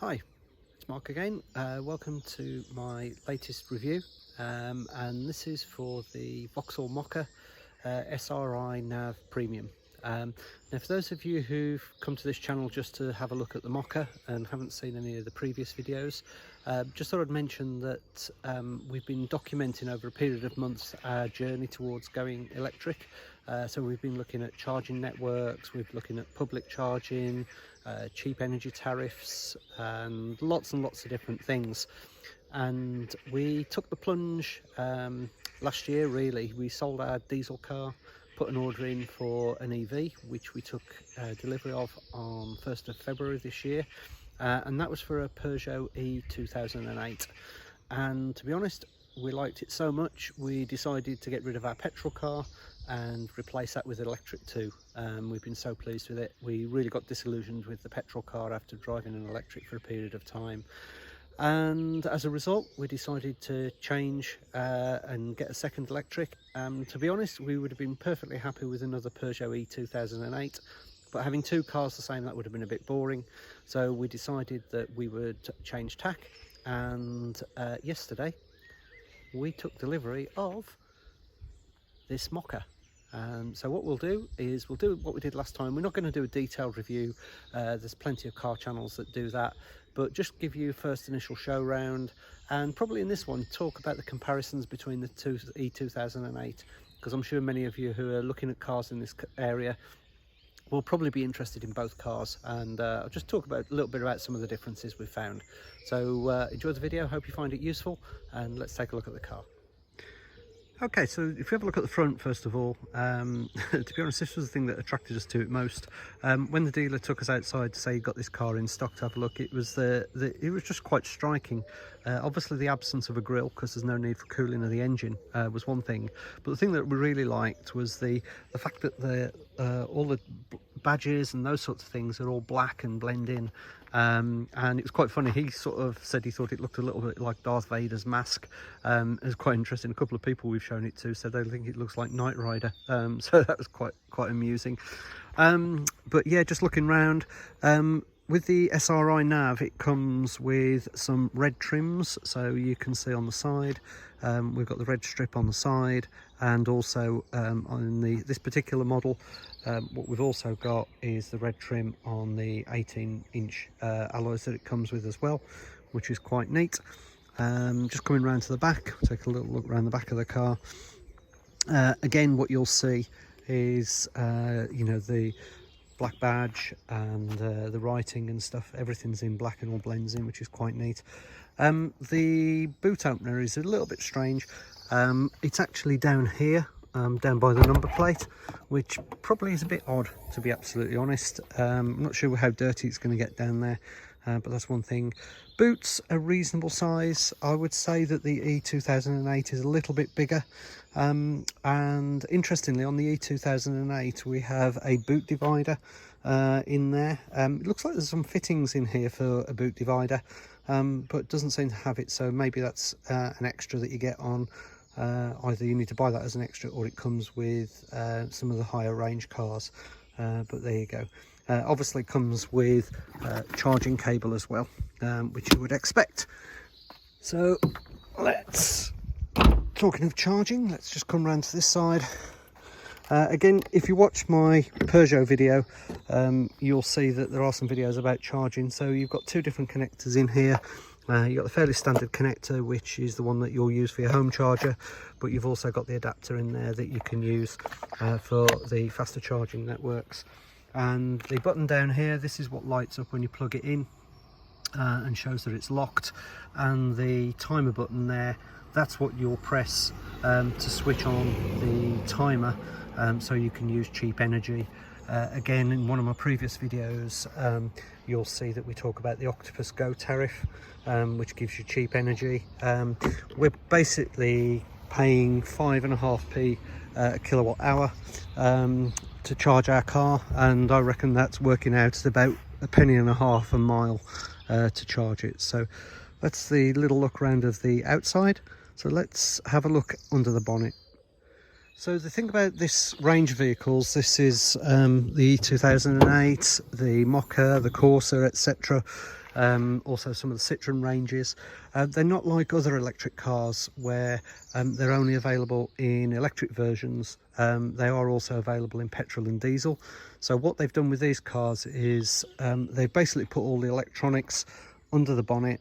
Hi, it's Mark again. Welcome to my latest review, and this is for the Vauxhall Mokka SRI Nav Premium. Now, for those of you who've come to this channel just to have a look at the Mokka and haven't seen any of the previous videos, just thought I'd mention that we've been documenting over a period of months our journey towards going electric. So we've been looking at charging networks, we've been looking at public charging, cheap energy tariffs, and lots of different things. And we took the plunge last year. Really, we sold our diesel car, put an order in for an EV, which we took delivery of on 1st of February this year, and that was for a Peugeot e2008. And to be honest, we liked it so much we decided to get rid of our petrol car and replace that with electric too. We've been so pleased with it. We really got disillusioned with the petrol car after driving an electric for a period of time, and as a result we decided to change and get a second electric. To be honest, we would have been perfectly happy with another Peugeot e2008, but having two cars the same, that would have been a bit boring. So we decided that we would change tack, and yesterday we took delivery of this Mokka. So what we'll do is we'll do what we did last time. We're not going to do a detailed review, there's plenty of car channels that do that, but just give you first initial show round, and probably in this one talk about the comparisons between the two E2008, because I'm sure many of you who are looking at cars in this area will probably be interested in both cars, and I'll just talk about a little bit about some of the differences we've found. So enjoy the video, hope you find it useful, and let's take a look at the car. Okay, so if we have a look at the front first of all, to be honest, this was the thing that attracted us to it most. When the dealer took us outside to say he got this car in stock to have a look, it was it was just quite striking. Obviously the absence of a grille, because there's no need for cooling of the engine, was one thing, but the thing that we really liked was the fact that all the badges and those sorts of things are all black and blend in. And it was quite funny, he sort of said he thought it looked a little bit like Darth Vader's mask. It was quite interesting. A couple of people we've shown it to said they think it looks like Knight Rider, so that was quite amusing. But yeah, just looking round, with the SRI nav, it comes with some red trims, so you can see on the side we've got the red strip on the side, and also on this particular model, what we've also got is the red trim on the 18-inch alloys that it comes with as well, which is quite neat. Just coming round to the back, take a little look around the back of the car. Again, what you'll see is you know, the black badge and the writing and stuff, everything's in black and all blends in, which is quite neat. The boot opener is a little bit strange. It's actually down here, down by the number plate, which probably is a bit odd, to be absolutely honest. I'm not sure how dirty it's going to get down there, but that's one thing. Boots are reasonable size. I would say that the E2008 is a little bit bigger, and interestingly on the E2008 we have a boot divider in there. It looks like there's some fittings in here for a boot divider, but doesn't seem to have it, so maybe that's an extra that you get on. Either you need to buy that as an extra, or it comes with some of the higher range cars, but there you go. Obviously comes with charging cable as well, which you would expect. So talking of charging, let's just come round to this side. Again, if you watch my Peugeot video, you'll see that there are some videos about charging. So you've got two different connectors in here. You've got the fairly standard connector, which is the one that you'll use for your home charger, but you've also got the adapter in there that you can use for the faster charging networks. And the button down here, this is what lights up when you plug it in and shows that it's locked. And the timer button there, that's what you'll press to switch on the timer, so you can use cheap energy. Again, in one of my previous videos, you'll see that we talk about the Octopus Go tariff, which gives you cheap energy. We're basically paying 5.5p a kilowatt hour to charge our car, and I reckon that's working out at about £1.50 a mile to charge it. So that's the little look around of the outside. So let's have a look under the bonnet. So the thing about this range of vehicles, this is the 2008, the Mokka, the Corsa, etc. also some of the Citroen ranges. They're not like other electric cars where they're only available in electric versions. They are also available in petrol and diesel. So what they've done with these cars is they've basically put all the electronics under the bonnet.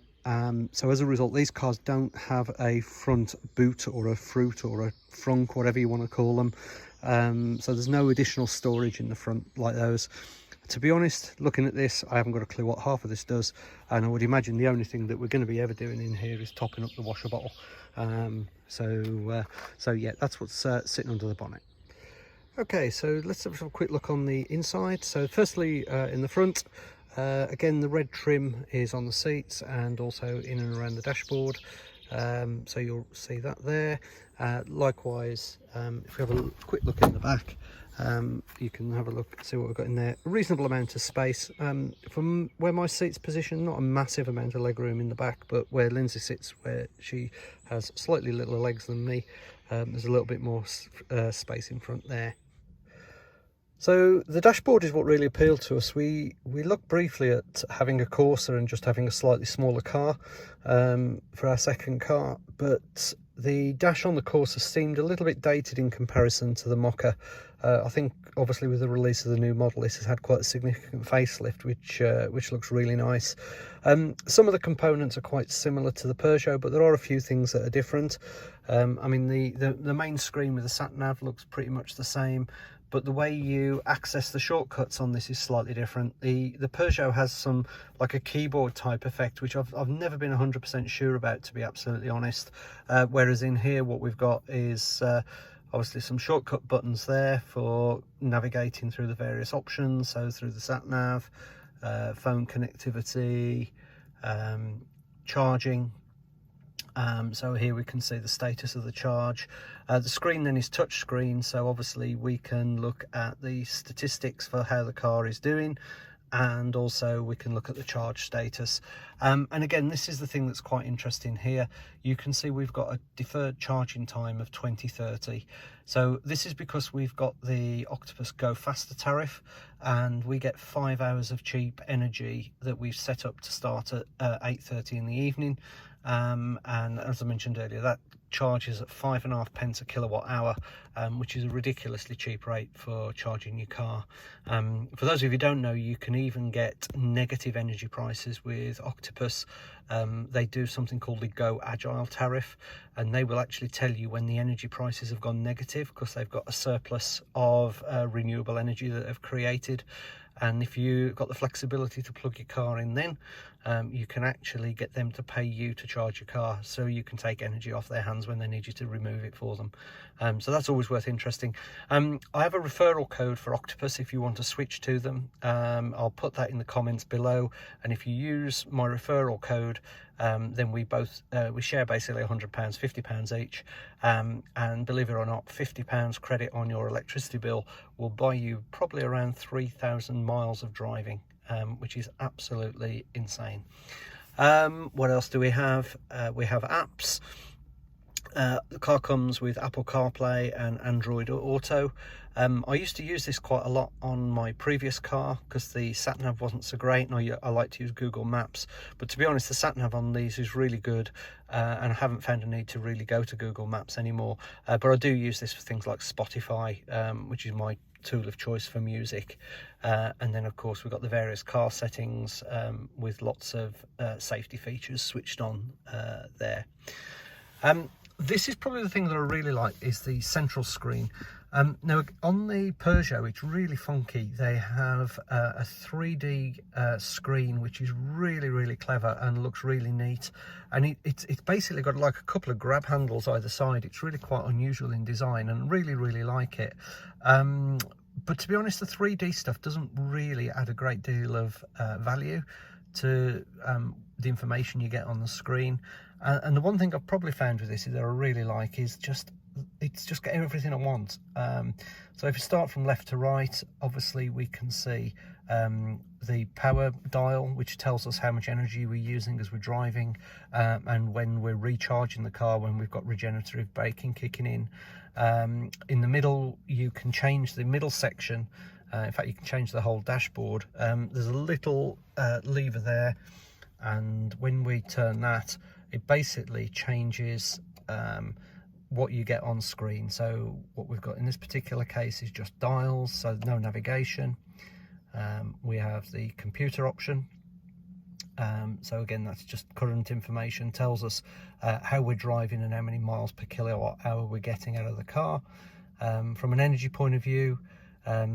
So as a result, these cars don't have a front boot or a fruit or a frunk, whatever you want to call them. So there's no additional storage in the front like those. To be honest, looking at this, I haven't got a clue what half of this does, and I would imagine the only thing that we're going to be ever doing in here is topping up the washer bottle. So yeah, that's what's sitting under the bonnet. Okay, so let's have a quick look on the inside. So firstly, in the front, again, the red trim is on the seats and also in and around the dashboard. So you'll see that there. Likewise, if we have a quick look in the back, you can have a look, see what we've got in there. A reasonable amount of space. From where my seat's positioned, not a massive amount of leg room in the back, but where Lindsay sits, where she has slightly littler legs than me, there's a little bit more space in front there. So the dashboard is what really appealed to us. We looked briefly at having a Corsa and just having a slightly smaller car for our second car, but the dash on the Corsa seemed a little bit dated in comparison to the Mokka. I think obviously with the release of the new model, this has had quite a significant facelift, which looks really nice. Some of the components are quite similar to the Peugeot, but there are a few things that are different. I mean, the main screen with the sat nav looks pretty much the same, but the way you access the shortcuts on this is slightly different. The Peugeot has some, like a keyboard type effect, which I've never been 100% sure about, to be absolutely honest. Whereas in here, what we've got is obviously some shortcut buttons there for navigating through the various options, so through the sat nav, phone connectivity, charging. So here we can see the status of the charge. The screen then is touch screen, so obviously we can look at the statistics for how the car is doing, and also we can look at the charge status. And again, this is the thing that's quite interesting here. You can see we've got a deferred charging time of 2030. So this is because we've got the Octopus Go Faster tariff, and we get 5 hours of cheap energy that we've set up to start at 8:30 in the evening. And as I mentioned earlier, that charges at 5.5p a kilowatt hour, which is a ridiculously cheap rate for charging your car. For those of you who don't know, you can even get negative energy prices with Octopus. They do something called the Go Agile tariff, and they will actually tell you when the energy prices have gone negative, because they've got a surplus of renewable energy that they've created. And if you've got the flexibility to plug your car in, then you can actually get them to pay you to charge your car, so you can take energy off their hands when they need you to remove it for them. So that's always worth interesting. I have a referral code for Octopus if you want to switch to them. I'll put that in the comments below, and if you use my referral code, then we share basically £100, £50 each, and believe it or not, £50 credit on your electricity bill will buy you probably around 3,000 miles of driving, which is absolutely insane. What else do we have? We have apps. The car comes with Apple CarPlay and Android Auto. I used to use this quite a lot on my previous car because the sat-nav wasn't so great, and I like to use Google Maps. But to be honest, the sat-nav on these is really good, and I haven't found a need to really go to Google Maps anymore. But I do use this for things like Spotify, which is my tool of choice for music. And then of course we've got the various car settings with lots of safety features switched on there. This is probably the thing that I really like, is the central screen. Now on the Peugeot, it's really funky. They have a 3D screen, which is really clever and looks really neat, and it's basically got like a couple of grab handles either side. It's really quite unusual in design, and really like it. But to be honest, the 3D stuff doesn't really add a great deal of value to the information you get on the screen. And the one thing I've probably found with this that I really like is it's just got everything at once. So if you start from left to right, obviously we can see the power dial, which tells us how much energy we're using as we're driving, and when we're recharging the car, when we've got regenerative braking kicking in. In the middle, you can change the middle section. In fact, you can change the whole dashboard. There's a little lever there and when we turn that, it basically changes what you get on screen. So what we've got in this particular case is just dials, so no navigation. We have the computer option. So again, that's just current information, tells us how we're driving and how many miles per kilowatt hour we're getting out of the car. From an energy point of view,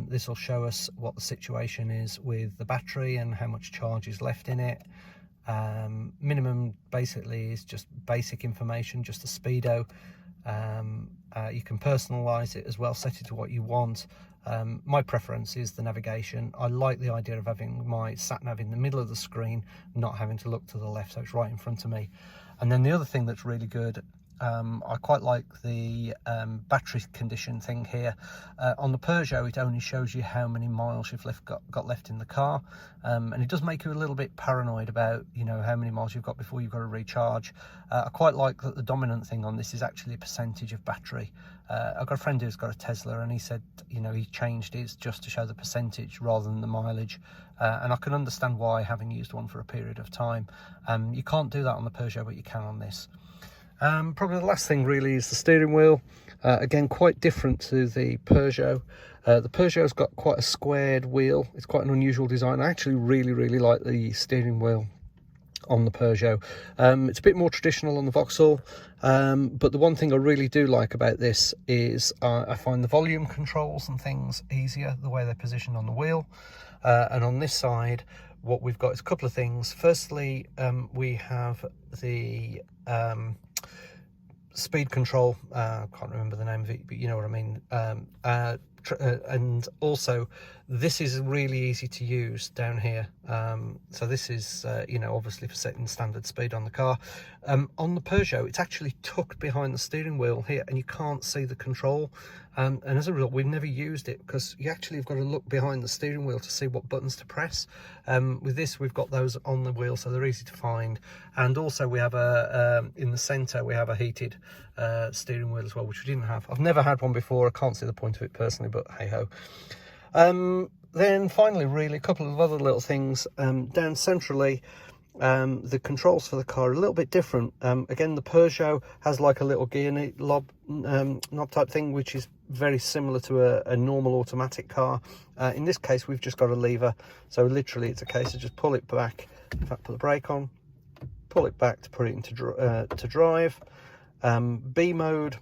this will show us what the situation is with the battery and how much charge is left in it. Minimum basically is just basic information, just a speedo. You can personalize it as well, set it to what you want. My preference is the navigation. I like the idea of having my sat nav in the middle of the screen, not having to look to the left, so it's right in front of me. And then the other thing that's really good, I quite like the battery condition thing here. On the Peugeot, it only shows you how many miles you've got left in the car, and it does make you a little bit paranoid about, you know, how many miles you've got before you've got to recharge. I quite like that the dominant thing on this is actually a percentage of battery. I've got a friend who's got a Tesla, and he said, you know, he changed his just to show the percentage rather than the mileage, and I can understand why, having used one for a period of time. You can't do that on the Peugeot, but you can on this. Probably the last thing really is the steering wheel. Again, quite different to the Peugeot. The Peugeot's got quite a squared wheel. It's quite an unusual design. I actually really like the steering wheel on the Peugeot. It's a bit more traditional on the Vauxhall, but the one thing I really do like about this is I find the volume controls and things easier, the way they're positioned on the wheel. And on this side, what we've got is a couple of things. Firstly, we have the speed control. I can't remember the name of it, but you know what I mean. And also, this is really easy to use down here. So this is, you know, obviously for setting standard speed on the car. On the Peugeot, it's actually tucked behind the steering wheel here, and you can't see the control. And as a result, we've never used it because you actually have got to look behind the steering wheel to see what buttons to press. With this, we've got those on the wheel, so they're easy to find. And also, we have in the centre, we have a heated steering wheel as well, which we didn't have. I've never had one before. I can't see the point of it personally, but hey ho. Then finally, really, a couple of other little things. Down centrally, the controls for the car are a little bit different. Again, the Peugeot has like a little gear knob type thing, which is very similar to a normal automatic car. In this case, we've just got a lever, so literally it's a case of just pull it back. In fact, put the brake on, pull it back to put it into to drive. B mode,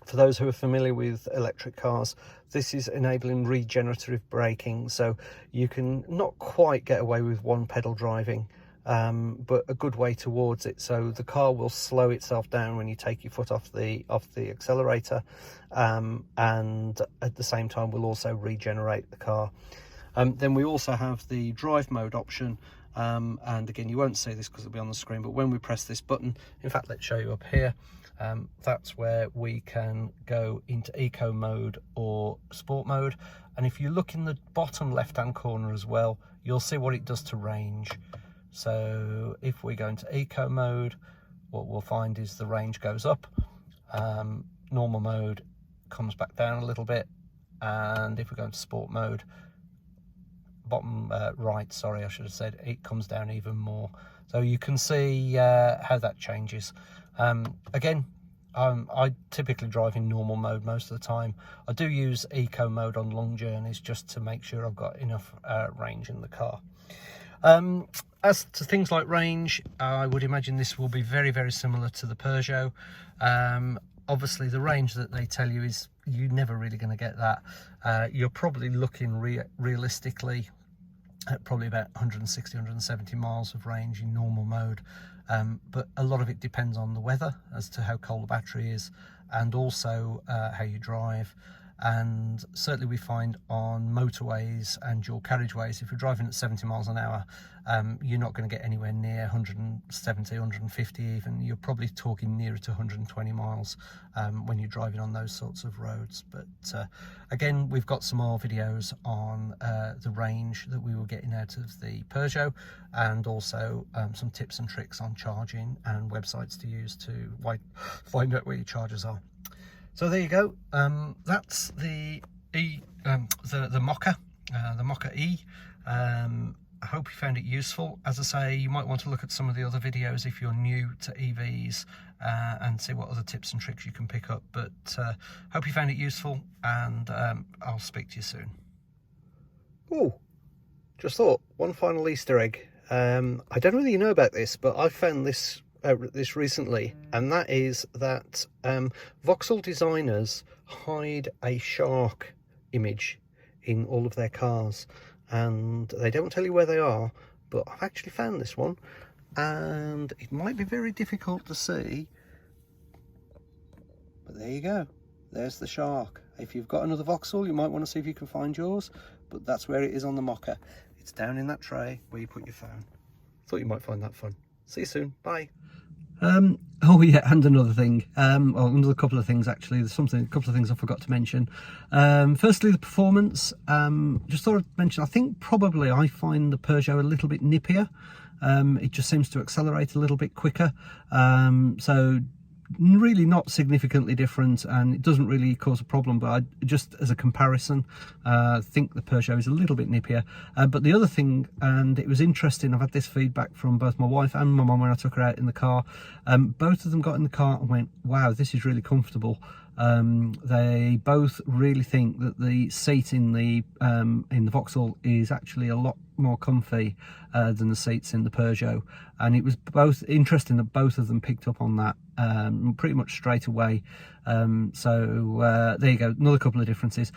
for those who are familiar with electric cars, this is enabling regenerative braking, so you can not quite get away with one pedal driving, but a good way towards it. So the car will slow itself down when you take your foot off the accelerator, and at the same time will also regenerate the car. Then we also have the drive mode option, and again, you won't see this because it'll be on the screen, but when we press this button, in fact, let's show you up here. That's where we can go into eco mode or sport mode. And if you look in the bottom left hand corner as well, you'll see what it does to range. So if we go into eco mode, what we'll find is the range goes up, normal mode comes back down a little bit, and if we go into sport mode, bottom right, sorry, I should have said, it comes down even more. So you can see how that changes. Again, I typically drive in normal mode most of the time. I do use eco mode on long journeys just to make sure I've got enough range in the car. As to things like range, I would imagine this will be very similar to the Peugeot. Obviously, the range that they tell you is you're never really going to get that. You're probably looking realistically at probably about 160, 170 miles of range in normal mode. But a lot of it depends on the weather as to how cold the battery is, and also how you drive. And certainly we find on motorways and dual carriageways, if you're driving at 70 miles an hour, you're not going to get anywhere near 170, 150 even. You're probably talking nearer to 120 miles when you're driving on those sorts of roads. But again, we've got some more videos on the range that we were getting out of the Peugeot, and also some tips and tricks on charging and websites to use to find out where your chargers are. So there you go. That's the Mokka, the Mokka E. I hope you found it useful. As I say, you might want to look at some of the other videos if you're new to EVs and see what other tips and tricks you can pick up. But hope you found it useful, and I'll speak to you soon. Oh, just thought, one final Easter egg. I don't really know about this, but I found this recently, and that is that Vauxhall designers hide a shark image in all of their cars, and they don't tell you where they are, but I've actually found this one, and it might be very difficult to see, but there you go, there's the shark. If you've got another Vauxhall, you might want to see if you can find yours, but that's where it is on the Mokka. It's down in that tray where you put your phone. Thought you might find that fun. See you soon, bye. Oh yeah, and another thing, well, another couple of things actually. There's a couple of things I forgot to mention. Firstly, the performance. Just thought I'd mention, I think probably I find the Peugeot a little bit nippier. It just seems to accelerate a little bit quicker. So really not significantly different, and it doesn't really cause a problem, but just as a comparison, I think the Peugeot is a little bit nippier. But the other thing, and it was interesting, I've had this feedback from both my wife and my mum when I took her out in the car. Both of them got in the car and went, wow, this is really comfortable. They both really think that the seat in the Vauxhall is actually a lot more comfy than the seats in the Peugeot, and it was both interesting that both of them picked up on that pretty much straight away. So there you go, another couple of differences.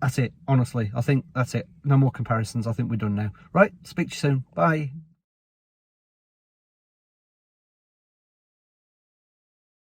That's it, honestly, I think that's it. No more comparisons. I think we're done now. Right, speak to you soon. Bye.